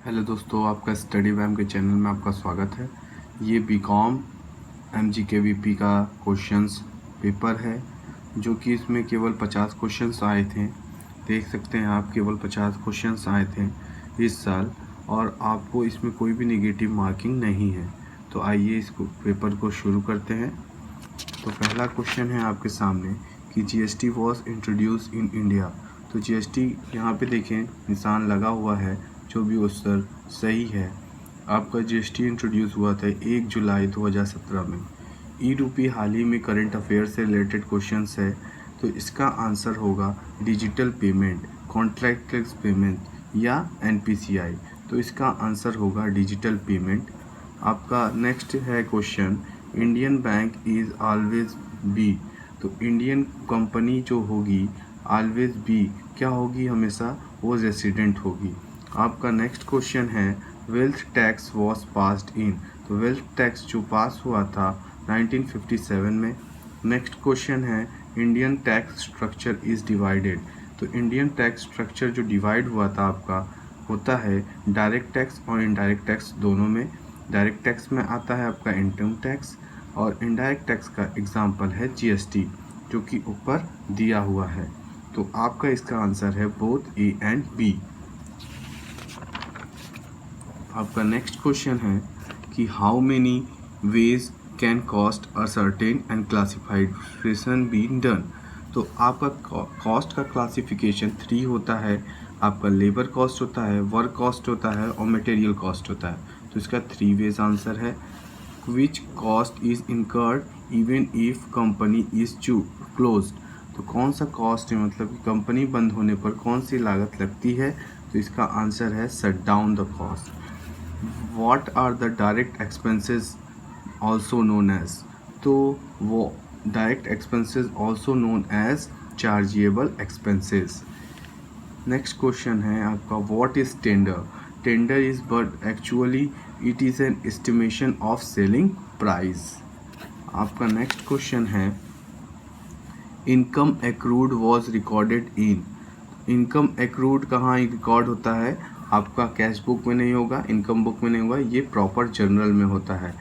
Hello दोस्तों, आपका study वैम के चैनल में आपका स्वागत है। ये बीकॉम MGKVP का क्वेश्चंस पेपर है, जो कि इसमें केवल 50 क्वेश्चंस आए थे। देख सकते हैं आप, केवल 50 क्वेश्चंस आए थे इस साल, और आपको इसमें कोई भी नेगेटिव मार्किंग नहीं है। तो आइए इस पेपर को शुरू करते हैं। तो पहला क्वेश्चन है आपके सामने कि GST was introduce in India. तो GST यहाँ पे देखें, निशान लगा हुआ है, जो भी उत्तर सही है। आपका GST इंट्रोड्यूस हुआ था 1 जुलाई 2017 में। ई रूपी हाल ही में करंट अफेयर से रिलेटेड क्वेश्चंस है, तो इसका आंसर होगा डिजिटल पेमेंट, कॉन्ट्रैक्टलेस पेमेंट या NPCI। तो इसका आंसर होगा डिजिटल पेमेंट। आपका नेक्स्ट है question, Indian bank is always be. तो इंडियन कंपनी जो होगी ऑलवेज बी क्या होगी, हमेशा वो रेसिडेंट होगी। आपका नेक्स्ट क्वेश्चन है, wealth tax was passed in. तो वेल्थ टैक्स जो पास हुआ था 1957 में। नेक्स्ट क्वेश्चन है, Indian tax structure is divided. तो इंडियन टैक्स स्ट्रक्चर जो डिवाइड हुआ था आपका, होता है डायरेक्ट टैक्स और इनडायरेक्ट टैक्स दोनों में। डायरेक्ट टैक्स में आता है आपका इनकम टैक्स, और इनडायरेक्ट टैक्स का एग्जाम्पल है GST, जो कि ऊपर दिया हुआ है। तो आपका इसका आंसर है बोथ A एंड B। आपका नेक्स्ट क्वेश्चन है कि how many ways can cost a certain and classification be done. तो आपका कॉस्ट का क्लासिफिकेशन 3 होता है। आपका लेबर कॉस्ट होता है, वर्क कॉस्ट होता है और मटेरियल कॉस्ट होता है। तो इसका 3 वेज आंसर है। Which cost is incurred even if company is closed. तो कौन सा कॉस्ट है, मतलब कि कंपनी बंद होने पर कौन सी लागत लगती है। तो इसका आंसर है shut down the cost. What are the direct expenses also known as? तो वो direct expenses also known as chargeable expenses. Next question है आपका, what is tender? Tender is but actually it is an estimation of selling price. आपका next question है, income accrued was recorded in। Income accrued कहाँ record होता है, आपका cash book में नहीं होगा, इनकम बुक में नहीं होगा, ये प्रॉपर जर्नल में होता है।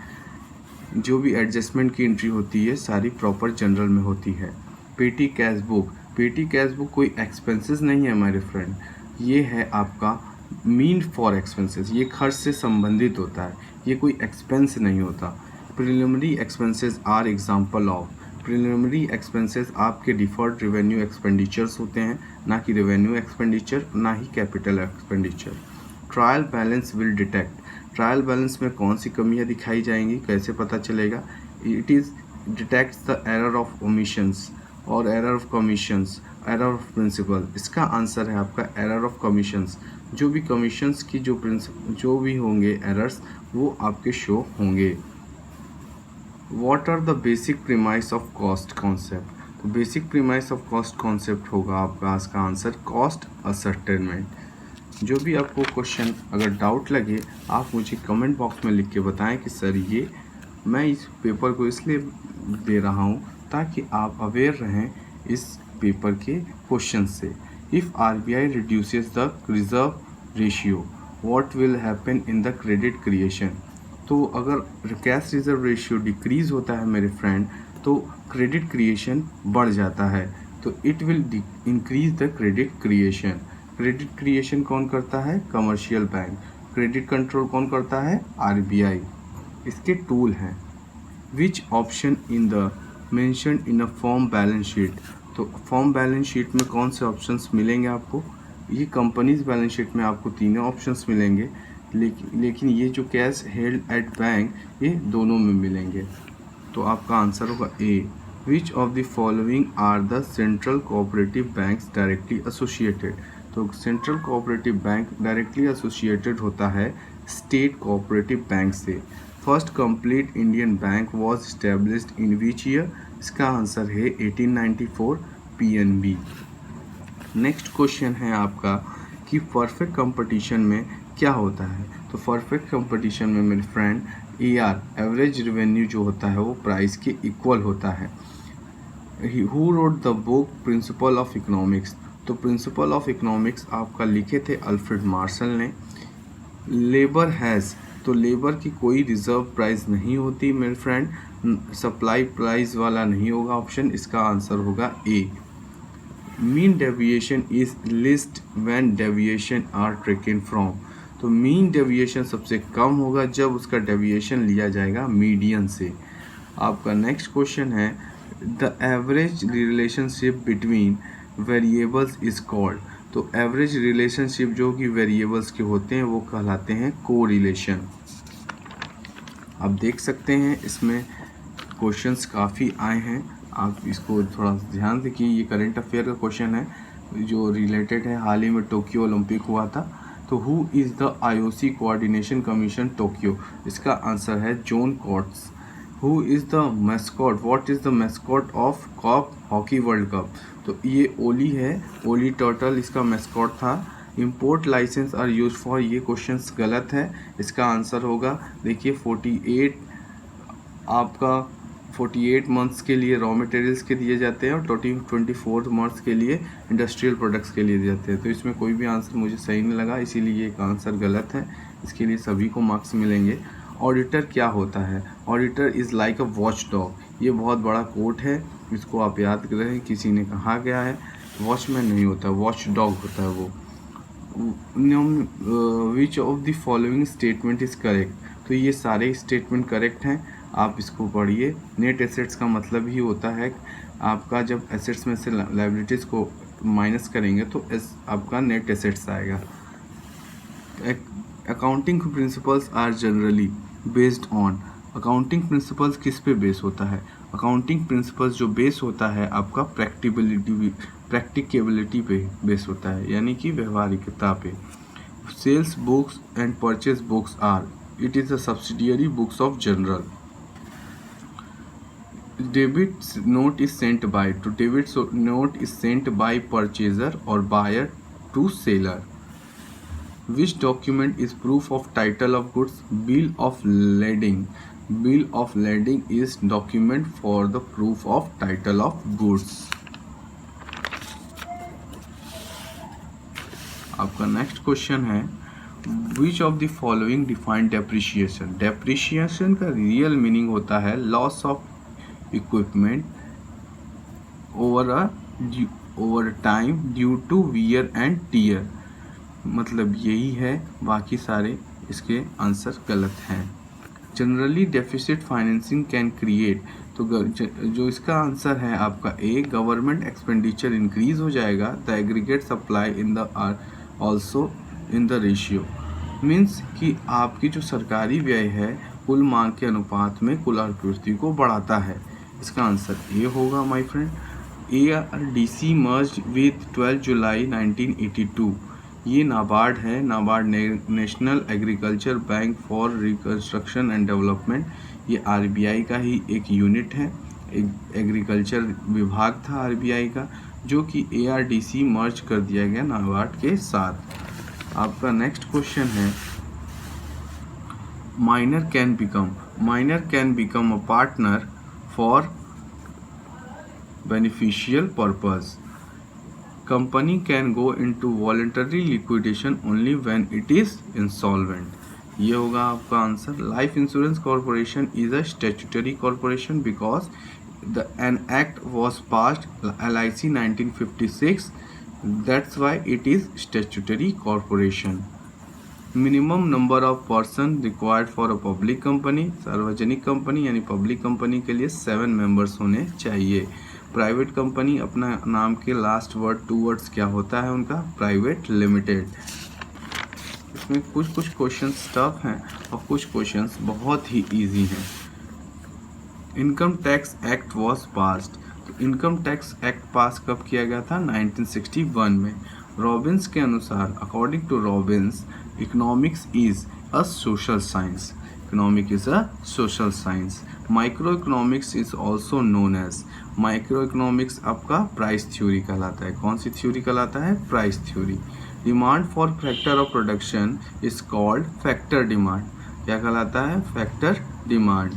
जो भी एडजस्टमेंट की एंट्री होती है सारी प्रॉपर जनरल में होती है। पेटी कैश बुक, पेटी कैश बुक कोई एक्सपेंसेस नहीं है हमारे फ्रेंड, ये है आपका मीन फॉर एक्सपेंसेस, ये खर्च से संबंधित होता है, ये कोई एक्सपेंस नहीं होता। Preliminary expenses are example of. Preliminary expenses आपके डिफर्ड रेवेन्यू एक्सपेंडिचर्स होते हैं, ना कि रेवेन्यू एक्सपेंडिचर, ना ही capital expenditure. Trial balance will detect. Trial balance में कौन सी कमियां दिखाई जाएंगी, कैसे पता चलेगा। It is detects the error of omissions और error of commissions, error of principle. इसका आंसर है आपका एरर ऑफ कमीशंस। जो भी कमीशंस की जो भी होंगे एरर्स, वो आपके शो होंगे। What are the basic premise of cost concept. तो basic premise of cost concept होगा आपका इसका आंसर कॉस्ट असर्टेनमेंट। जो भी आपको क्वेश्चन अगर डाउट लगे, आप मुझे कमेंट बॉक्स में लिख के बताएं कि सर ये मैं इस पेपर को इसलिए दे रहा हूँ ताकि आप अवेयर रहें इस पेपर के क्वेश्चन से। If RBI reduces the reserve ratio, what will happen in the credit creation. तो अगर कैश रिजर्व रेशियो डिक्रीज़ होता है मेरे फ्रेंड, तो क्रेडिट क्रिएशन बढ़ जाता है। तो it will increase the credit creation. Credit creation कौन करता है, कमर्शियल बैंक। क्रेडिट कंट्रोल कौन करता है, RBI। इसके टूल हैं। Which option in the mention in a form balance sheet. तो फॉर्म बैलेंस शीट में कौन से ऑप्शंस मिलेंगे आपको, ये कंपनीज बैलेंस शीट में आपको तीनों ऑप्शंस मिलेंगे, लेकिन ये जो कैश हेल्ड एट बैंक, ये दोनों में मिलेंगे। तो आपका आंसर होगा A। Which of the following are the central cooperative banks directly associated. तो central cooperative bank directly associated होता है स्टेट कोऑपरेटिव बैंक से। First complete Indian bank was established in which year. इसका आंसर है 1894 PNB। Next question है आपका कि perfect competition में क्या होता है। तो परफेक्ट कंपटीशन में मेरे फ्रेंड AR एवरेज रेवेन्यू जो होता है वो प्राइस के इक्वल होता है। Who wrote the book principle of economics. तो प्रिंसिपल ऑफ इकोनॉमिक्स आपका लिखे थे अल्फ्रेड मार्शल ने। लेबर हैज़, तो लेबर की कोई रिजर्व प्राइस नहीं होती मेरे फ्रेंड, सप्लाई प्राइस वाला नहीं होगा ऑप्शन, इसका आंसर होगा A. Mean deviation is least when deviation are taken from, तो मीन डेविएशन सबसे कम होगा जब उसका डेविएशन लिया जाएगा मीडियन से। आपका नेक्स्ट क्वेश्चन है the average relationship between variables is called, तो एवरेज रिलेशनशिप जो कि वेरिएबल्स के होते हैं वो कहलाते हैं कोरिलेशन। आप देख सकते हैं इसमें क्वेश्चंस काफ़ी आए हैं, आप इसको थोड़ा ध्यान से कि ये करंट अफेयर का क्वेश्चन है जो रिलेटेड है, हाल ही में टोक्यो ओलंपिक हुआ था। तो who is the IOC coordination commission Tokyo, इसका आंसर है John Coates. Who is the mascot, what is the mascot of cup hockey world cup, तो ये ओली है, ओली टर्टल इसका मैस्कॉट था। Import license are use for, ये questions गलत है, इसका आंसर होगा देखिए 48 आपका 48 मंथ्स के लिए रॉ मटेरियल्स के दिए जाते हैं और 24 मंथ्स के लिए इंडस्ट्रियल प्रोडक्ट्स के लिए दिए जाते हैं। तो इसमें कोई भी आंसर मुझे सही नहीं लगा, इसीलिए एक आंसर गलत है, इसके लिए सभी को मार्क्स मिलेंगे। ऑडिटर क्या होता है, auditor is like a watch dog, ये बहुत बड़ा कोट है, इसको आप याद करें, किसी ने कहा गया है, वॉचमैन नहीं होता, वॉच डॉग होता है वो। विच of the following statement is correct, तो ये सारे स्टेटमेंट करेक्ट हैं, आप इसको पढ़िए। नेट एसेट्स का मतलब ही होता है आपका जब एसेट्स में से लायबिलिटीज़ को माइनस करेंगे तो आपका नेट एसेट्स आएगा। Accounting principles are generally based on, accounting principles किस पे बेस होता है, अकाउंटिंग प्रिंसिपल्स जो बेस होता है आपका प्रैक्टिकेबिलिटी पे बेस होता है, यानी कि व्यवहारिकता पे। Sales books and purchase books are, it is a subsidiary books of general. Debit note is sent by, to debit note is sent by purchaser or buyer to seller. Which document is proof of title of goods? Bill of lading. Bill of lading is document for the proof of title of goods. आपका next question है which of the following define depreciation, depreciation का real meaning होता है loss of equipment over time due to wear and tear, मतलब यही है, बाकी सारे इसके आंसर गलत हैं। Generally deficit financing can create, तो जो इसका आंसर है आपका ए, गवर्नमेंट एक्सपेंडिचर इंक्रीज हो जाएगा, the aggregate supply in the are also in the ratio, means कि आपकी जो सरकारी व्यय है कुल मांग के अनुपात में कुल आपूर्ति को बढ़ाता है, इसका आंसर ए होगा my friend. ARDC merged with 12 जुलाई 1982, ये नाबार्ड है, NABARD national agriculture bank for reconstruction and development, ये RBI का ही एक यूनिट है, एक एग्रीकल्चर विभाग था RBI का, जो कि ARDC मर्ज कर दिया गया नाबार्ड के साथ। आपका नेक्स्ट क्वेश्चन है minor can become a partner for beneficial purpose. Company can go into voluntary liquidation only when it is insolvent. ये होगा आपका answer. Life insurance corporation is a statutory corporation because an act was passed LIC 1956, that's why it is statutory corporation. Minimum number of person required for a public company, सार्वजनिक company यानी public company के लिए 7 members होने चाहिए। Private company अपना नाम के last word 2 words क्या होता है उनका, प्राइवेट लिमिटेड। इसमें कुछ क्वेश्चंस टफ हैं और कुछ क्वेश्चंस बहुत ही इजी हैं। Income tax act was passed, तो इनकम टैक्स एक्ट पास कब किया गया था, 1961 में। रॉबिन्स के अनुसार, according to Robbins, economics is a social science, economic is a social science. Micro economics is also known as, micro economics आपका price theory कहलाता है। कौन सी थ्योरी कहलाता है, price theory. Demand for factor of production is called factor demand, क्या कहलाता है, factor demand.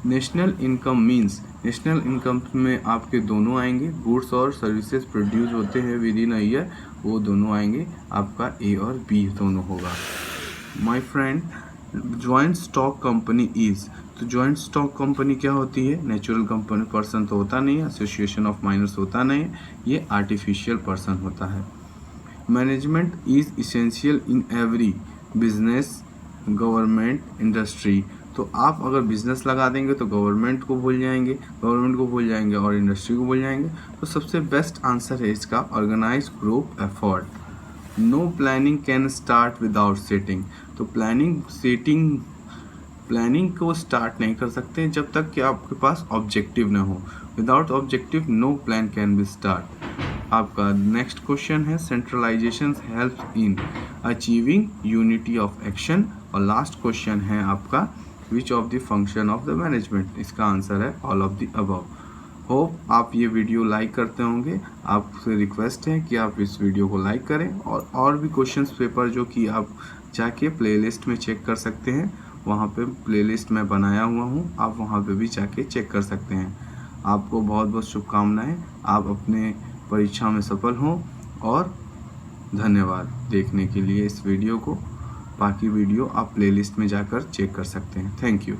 National income means, national income में आपके दोनों आएंगे, गुड्स और सर्विसेज प्रोड्यूस होते हैं विद इन अ ईयर, वो दोनों आएंगे, आपका ए और बी दोनों होगा। My friend, joint stock company is, तो जॉइंट स्टॉक कंपनी क्या होती है? नेचुरल कंपनी पर्सन तो होता नहीं है, एसोसिएशन ऑफ माइनर्स होता नहीं है, ये आर्टिफिशियल पर्सन होता है। Management is essential in every business, government, industry, तो आप अगर बिजनेस लगा देंगे तो गवर्नमेंट को भूल जाएंगे और इंडस्ट्री को भूल जाएंगे। तो सबसे बेस्ट आंसर है इसका organise group effort. No planning can start without setting, तो प्लानिंग को स्टार्ट नहीं कर सकते जब तक कि आपके पास ऑब्जेक्टिव ना हो। Without objective no plan can be start. आपका नेक्स्ट क्वेश्चन है centralisation help in achieving unity of action, और लास्ट क्वेश्चन है आपका which of the function of the management, इसका आंसर है all of the above. Hope आप ये video like करते होंगे। आपसे रिक्वेस्ट है कि आप इस वीडियो को लाइक करें, और भी क्वेश्चंस पेपर जो कि आप जाके प्लेलिस्ट में चेक कर सकते हैं, वहाँ पे प्लेलिस्ट मैं बनाया हुआ हूँ, आप वहाँ पे भी जाके चेक कर सकते हैं। आपको बहुत बहुत शुभकामनाएं, आप अपने परीक्षा में सफल हों, और धन्यवाद देखने के लिए इस वीडियो को। बाकी वीडियो आप प्लेलिस्ट में जाकर चेक कर सकते हैं। Thank you.